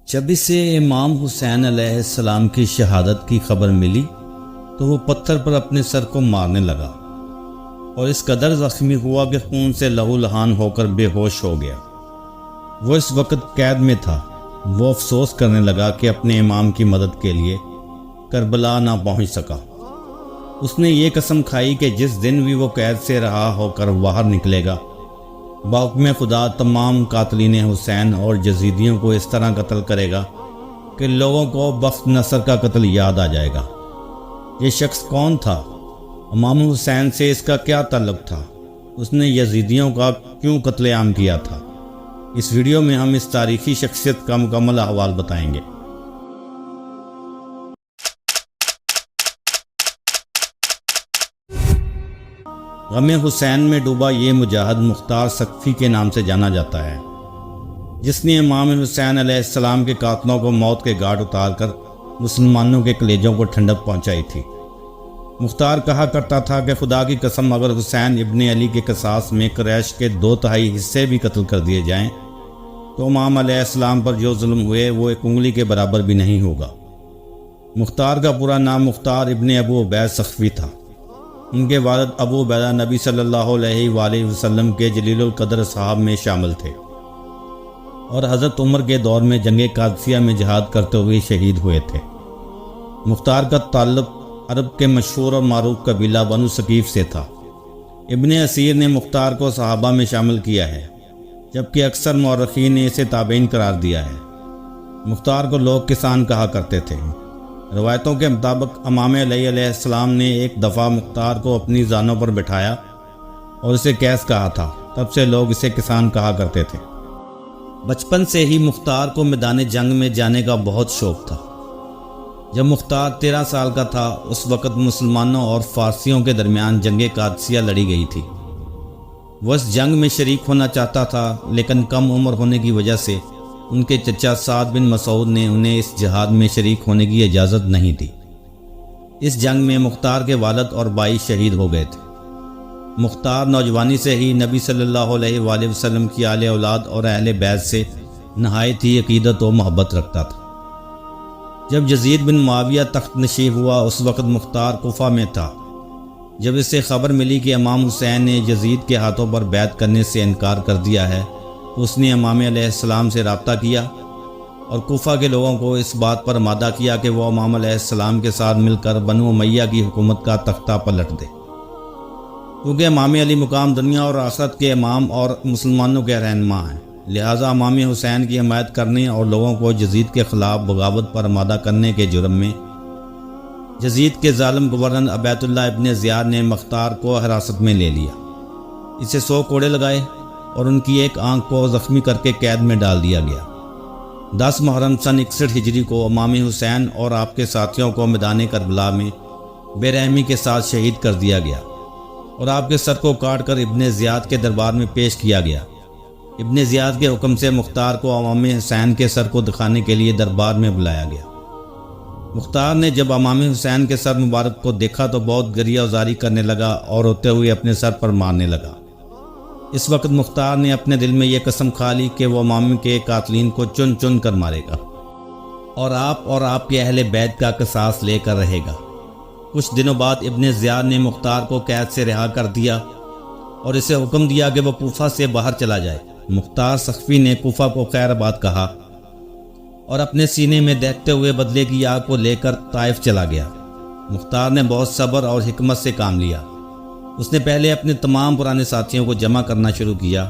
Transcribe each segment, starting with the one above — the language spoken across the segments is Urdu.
جب اسے امام حسین علیہ السلام کی شہادت کی خبر ملی تو وہ پتھر پر اپنے سر کو مارنے لگا اور اس قدر زخمی ہوا کہ خون سے لہو لہان ہو کر بے ہوش ہو گیا۔ وہ اس وقت قید میں تھا۔ وہ افسوس کرنے لگا کہ اپنے امام کی مدد کے لیے کربلا نہ پہنچ سکا۔ اس نے یہ قسم کھائی کہ جس دن بھی وہ قید سے رہا ہو کر باہر نکلے گا، بحکم خدا تمام قاتلین حسین اور یزیدیوں کو اس طرح قتل کرے گا کہ لوگوں کو بخت نصر کا قتل یاد آ جائے گا۔ یہ شخص کون تھا؟ امام حسین سے اس کا کیا تعلق تھا؟ اس نے یزیدیوں کا کیوں قتل عام کیا تھا؟ اس ویڈیو میں ہم اس تاریخی شخصیت کا مکمل احوال بتائیں گے۔ غم حسین میں ڈوبا یہ مجاہد مختار سقفی کے نام سے جانا جاتا ہے، جس نے امام حسین علیہ السلام کے قاتلوں کو موت کے گھاٹ اتار کر مسلمانوں کے کلیجوں کو ٹھنڈک پہنچائی تھی۔ مختار کہا کرتا تھا کہ خدا کی قسم اگر حسین ابن علی کے قصاص میں قریش کے 2/3 حصے بھی قتل کر دیے جائیں تو امام علیہ السلام پر جو ظلم ہوئے وہ ایک انگلی کے برابر بھی نہیں ہوگا۔ مختار کا پورا نام مختار ابن ابو عبید سقفی تھا۔ ان کے والد ابو عبیدہ نبی صلی اللہ علیہ وآلہ وسلم کے جلیل القدر صحاب میں شامل تھے اور حضرت عمر کے دور میں جنگ قادسیہ میں جہاد کرتے ہوئے شہید ہوئے تھے۔ مختار کا تعلق عرب کے مشہور اور معروف قبیلہ بنو ثقیف سے تھا۔ ابن اسیر نے مختار کو صحابہ میں شامل کیا ہے، جبکہ اکثر مورخین نے اسے تابعین قرار دیا ہے۔ مختار کو لوگ کسان کہا کرتے تھے۔ روایتوں کے مطابق امام علیہ السلام نے ایک دفعہ مختار کو اپنی زانوں پر بٹھایا اور اسے قیس کہا تھا، تب سے لوگ اسے کسان کہا کرتے تھے۔ بچپن سے ہی مختار کو میدان جنگ میں جانے کا بہت شوق تھا۔ جب مختار 13 سال کا تھا اس وقت مسلمانوں اور فارسیوں کے درمیان جنگ قادسیہ لڑی گئی تھی۔ وہ اس جنگ میں شریک ہونا چاہتا تھا، لیکن کم عمر ہونے کی وجہ سے ان کے چچا سعد بن مسعود نے انہیں اس جہاد میں شریک ہونے کی اجازت نہیں دی۔ اس جنگ میں مختار کے والد اور بھائی شہید ہو گئے تھے۔ مختار نوجوانی سے ہی نبی صلی اللہ علیہ وآلہ وسلم کی آل اولاد اور اہل بیت سے نہایت ہی عقیدت و محبت رکھتا تھا۔ جب یزید بن معاویہ تخت نشین ہوا اس وقت مختار کوفہ میں تھا۔ جب اسے خبر ملی کہ امام حسین نے یزید کے ہاتھوں پر بیعت کرنے سے انکار کر دیا ہے تو اس نے امام علیہ السلام سے رابطہ کیا اور کوفہ کے لوگوں کو اس بات پر آمادہ کیا کہ وہ امام علیہ السلام کے ساتھ مل کر بنو امیہ کی حکومت کا تختہ پلٹ دے، کیونکہ امام علی مقام دنیا اور آخرت کے امام اور مسلمانوں کے رہنما ہیں۔ لہٰذا امام حسین کی حمایت کرنے اور لوگوں کو یزید کے خلاف بغاوت پر آمادہ کرنے کے جرم میں یزید کے ظالم گورنر عبید اللہ ابن زیاد نے مختار کو حراست میں لے لیا۔ اسے 100 کوڑے لگائے اور ان کی ایک آنکھ کو زخمی کر کے قید میں ڈال دیا گیا۔ 10 محرم سن 61 ہجری کو امام حسین اور آپ کے ساتھیوں کو میدان کربلا میں بے رحمی کے ساتھ شہید کر دیا گیا اور آپ کے سر کو کاٹ کر ابن زیاد کے دربار میں پیش کیا گیا۔ ابن زیاد کے حکم سے مختار کو امام حسین کے سر کو دکھانے کے لیے دربار میں بلایا گیا۔ مختار نے جب امام حسین کے سر مبارک کو دیکھا تو بہت گریہ وزاری کرنے لگا اور روتے ہوئے اپنے سر پر مارنے لگا۔ اس وقت مختار نے اپنے دل میں یہ قسم کھا لی کہ وہ امام کے قاتلین کو چن چن کر مارے گا اور آپ کے اہل بیت کا قصاص لے کر رہے گا۔ کچھ دنوں بعد ابن زیاد نے مختار کو قید سے رہا کر دیا اور اسے حکم دیا کہ وہ کوفہ سے باہر چلا جائے۔ مختار سقفی نے کوفہ کو خیر آباد کہا اور اپنے سینے میں دہتے ہوئے بدلے کی آگ کو لے کر طائف چلا گیا۔ مختار نے بہت صبر اور حکمت سے کام لیا۔ اس نے پہلے اپنے تمام پرانے ساتھیوں کو جمع کرنا شروع کیا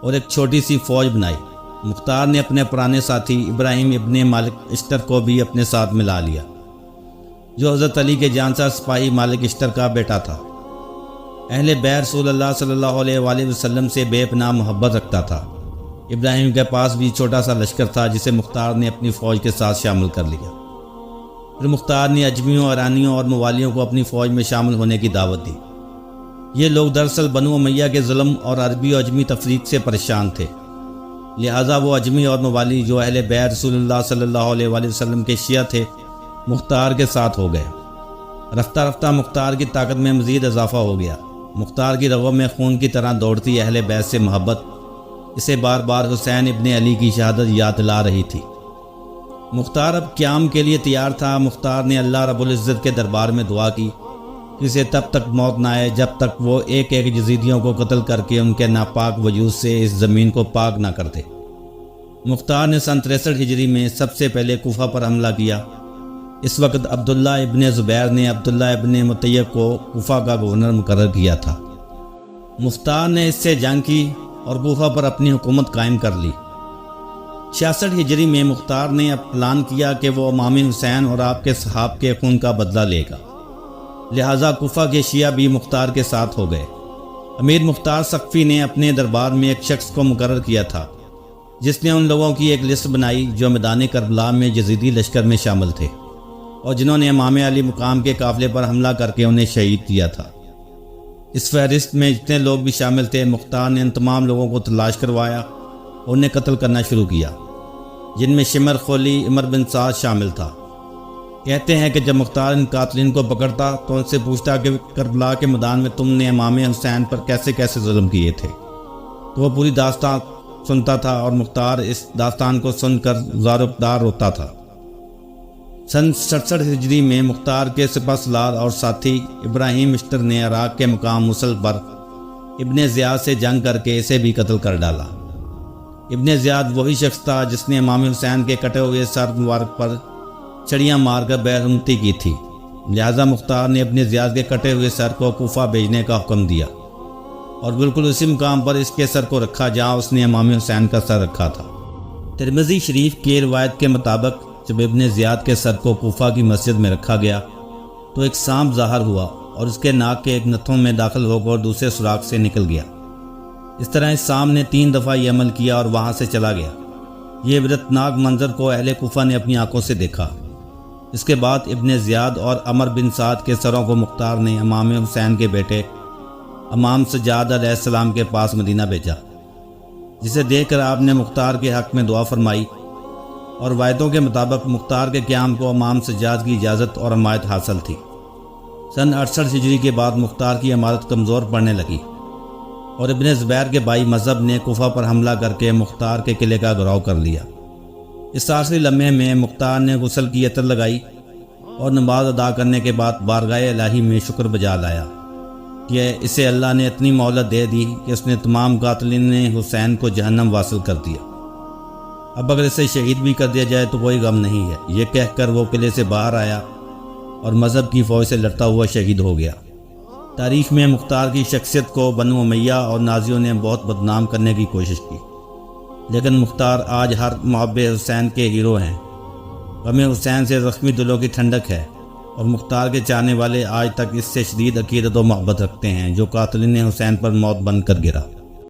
اور ایک چھوٹی سی فوج بنائی۔ مختار نے اپنے پرانے ساتھی ابراہیم ابن مالک اشتر کو بھی اپنے ساتھ ملا لیا، جو حضرت علی کے جانسار سپاہی مالک اشتر کا بیٹا تھا۔ اہل بیت رسول اللہ صلی اللہ علیہ وآلہ وسلم سے بے پناہ محبت رکھتا تھا۔ ابراہیم کے پاس بھی چھوٹا سا لشکر تھا جسے مختار نے اپنی فوج کے ساتھ شامل کر لیا۔ پھر مختار نے اجمیوں، ایرانیوں اور موالیوں کو اپنی فوج میں شامل ہونے کی دعوت دی۔ یہ لوگ دراصل بنو امیہ کے ظلم اور عربی و اجمی تفریق سے پریشان تھے، لہٰذا وہ اجمی اور موالی جو اہل بیت رسول اللہ صلی اللہ علیہ وآلہ وسلم کے شیعہ تھے مختار کے ساتھ ہو گئے۔ رفتہ رفتہ مختار کی طاقت میں مزید اضافہ ہو گیا۔ مختار کی رگوں میں خون کی طرح دوڑتی اہل بیت سے محبت اسے بار بار حسین ابن علی کی شہادت یاد دلا رہی تھی۔ مختار اب قیام کے لیے تیار تھا۔ مختار نے اللہ رب العزت کے دربار میں دعا کی کہ اسے تب تک موت نہ آئے جب تک وہ ایک ایک یزیدیوں کو قتل کر کے ان کے ناپاک وجود سے اس زمین کو پاک نہ کر دے۔ مختار نے سن 63 ہجری میں سب سے پہلے کوفہ پر حملہ کیا۔ اس وقت عبداللہ ابن زبیر نے عبداللہ ابن مطیب کو کوفہ کا گورنر مقرر کیا تھا۔ مختار نے اس سے جنگ کی اور کوفہ پر اپنی حکومت قائم کر لی۔ 66 ہجری میں مختار نے اب اعلان کیا کہ وہ امام حسین اور آپ کے صحاب کے خون کا بدلہ لے گا، لہٰذا کوفہ کے شیعہ بھی مختار کے ساتھ ہو گئے۔ امیر مختار سقفی نے اپنے دربار میں ایک شخص کو مقرر کیا تھا جس نے ان لوگوں کی ایک لسٹ بنائی جو میدان کربلا میں یزیدی لشکر میں شامل تھے اور جنہوں نے امام علی مقام کے قافلے پر حملہ کر کے انہیں شہید کیا تھا۔ اس فہرست میں جتنے لوگ بھی شامل تھے، مختار نے ان تمام لوگوں کو تلاش کروایا اور انہیں قتل کرنا شروع کیا، جن میں شمر خولی عمر بن سعد شامل تھا۔ کہتے ہیں کہ جب مختار ان قاتلین کو پکڑتا تو ان سے پوچھتا کہ کربلا کے میدان میں تم نے امام حسین پر کیسے کیسے ظلم کیے تھے، تو وہ پوری داستان سنتا تھا اور مختار اس داستان کو سن کر زاروقدار ہوتا تھا۔ سن 67 ہجری میں مختار کے سپہ سالار اور ساتھی ابراہیم اشتر نے عراق کے مقام موصل پر ابن زیاد سے جنگ کر کے اسے بھی قتل کر ڈالا۔ ابن زیاد وہی شخص تھا جس نے امام حسین کے کٹے ہوئے سر مبارک پر چھڑیاں مار کر بیرحمتی کی تھی، لہذا مختار نے ابن زیاد کے کٹے ہوئے سر کو کوفہ بھیجنے کا حکم دیا اور بالکل اسی مقام پر اس کے سر کو رکھا جہاں اس نے امام حسین کا سر رکھا تھا۔ ترمذی شریف کی روایت کے مطابق جب ابن زیاد کے سر کو کوفہ کی مسجد میں رکھا گیا تو ایک سانپ ظاہر ہوا اور اس کے ناک کے ایک نتھوں میں داخل ہو کر دوسرے سوراخ سے نکل گیا۔ اس طرح اس سانپ نے 3 دفعہ یہ عمل کیا اور وہاں سے چلا گیا۔ یہ عبرتناک منظر کو اہل کوفہ نے اپنی آنکھوں سے دیکھا۔ اس کے بعد ابن زیاد اور عمر بن سعد کے سروں کو مختار نے امام حسین کے بیٹے امام سجاد علیہ السلام کے پاس مدینہ بھیجا، جسے دیکھ کر آپ نے مختار کے حق میں دعا فرمائی اور وعدوں کے مطابق مختار کے قیام کو امام سجاد کی اجازت اور حمایت حاصل تھی۔ سن 68 ہجری کے بعد مختار کی عمارت کمزور پڑنے لگی اور ابن زبیر کے بھائی مذہب نے کوفہ پر حملہ کر کے مختار کے قلعے کا گھراؤ کر لیا۔ اس آخری لمحے میں مختار نے غسل کی عطر لگائی اور نماز ادا کرنے کے بعد بارگاہ الہی میں شکر بجا لایا کہ اسے اللہ نے اتنی مہلت دے دی کہ اس نے تمام قاتلین حسین کو جہنم واصل کر دیا۔ اب اگر اسے شہید بھی کر دیا جائے تو کوئی غم نہیں ہے، یہ کہہ کر وہ قلعے سے باہر آیا اور مذہب کی فوج سے لڑتا ہوا شہید ہو گیا۔ تاریخ میں مختار کی شخصیت کو بنو امیہ اور نازیوں نے بہت بدنام کرنے کی کوشش کی، لیکن مختار آج ہر محب حسین کے ہیرو ہیں۔ غم حسین سے زخمی دلوں کی ٹھنڈک ہے اور مختار کے چاہنے والے آج تک اس سے شدید عقیدت و محبت رکھتے ہیں جو قاتلین حسین پر موت بن کر گرا۔